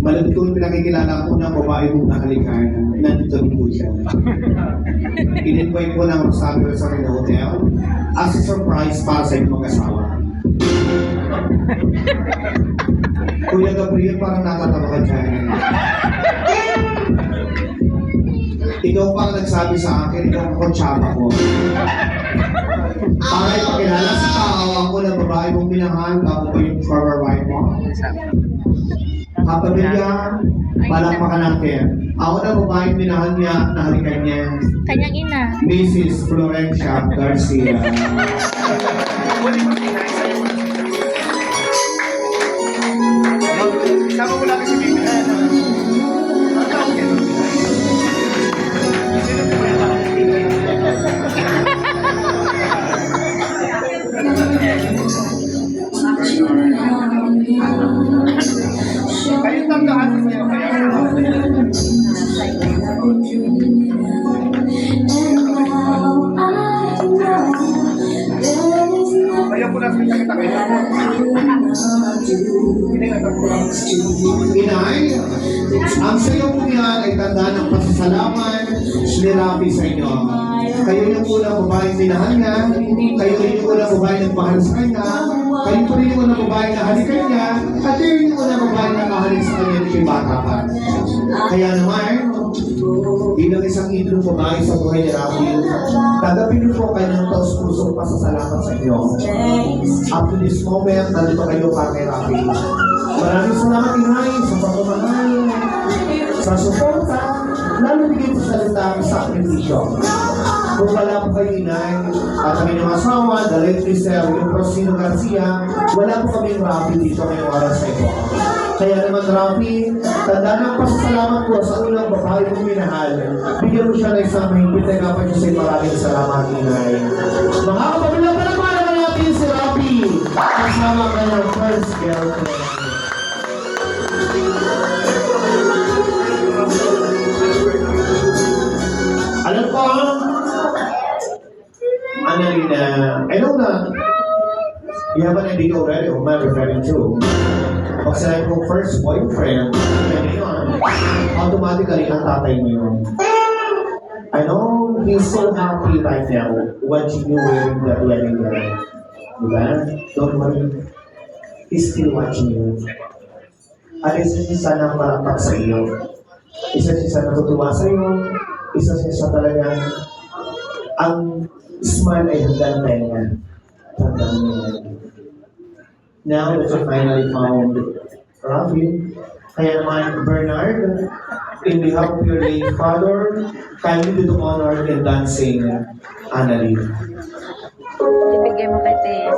Malapit ko pinakikilala ko ng babae mong nakalikan. Nandito po siya. In-invite ko ng Rosario sa Reno Hotel as a surprise para sa inyong mag-asawa. Kuya Gabriel, parang nakatawa ka dyan. Ikaw parang nagsabi sa akin, ikaw ang konsyaba ko. Para ipakilala sa kaawang ko ng babae mong minahal, bago ko yung former wife mo. Kapamilya, palakpakan natin. Ako na babaeng minahal niya, nahalikan niya. Kanyang ina. Mrs. Florencia Garcia. Sama mo lagi si Bibi. Kayo tandaan ko sa'yo kaya. Kaya po natin kita kayo. Inay, ang sayong yan ay tandaan ng pasasalamat ni Rafi sa inyo. Kayo yung unang babaeng minahal niya, kayo rin yung unang babaeng nagmahal sa kanya, kayo po rin yung unang babaeng nahalikan niya, at kayo yung unang babaeng nakahalik sa kanya ng bata pa. Kaya naman, bilang isang idolong babae sa buhay ni Rafi, tagapin niyo po kanyang taus-pusong pasasalamat sa inyo. Up to this moment, nandito kayo para kay Rafi. Maraming salamat, Inay, sa pagmamahal, sa suporta, lalo bigay sa salitang sakripisyo. Kung wala po kayo, Inay, at ang inyong asawa, the late Mr. Rosino Garcia, wala po kaming Rafi dito ngayong oras na ito. Kaya naman, Rafi, tandaan ang pasasalamat ko sa unang babae kong minahal. Bigyan mo siya ng isang mahigpit na kapan niyo sa'yo. Maraming salamat, Inay. Mga kapamilya, pala natin si Rafi kasama kanyang first girlfriend. Alam ko, Annalena, I know na you have an idea already who I'm referring to. Pag sinabi kong first boyfriend, yun, automatically ang tatay mo yun. I know he's so happy right now watching you wearing that wedding gown. Diba? Don't worry. He's still watching you. At isa siya sana palakpak sa iyo. Isa siya sana natutuwa sa iyo. Isa siya sa talagang ang smile ay hanggang tenga. Tandaan mo yan. Now that you finally found Rafi, kaya naman Bernard, in behalf of your late father, kindly do the honor in dancing Annalena. Ibigay mo kay Tess.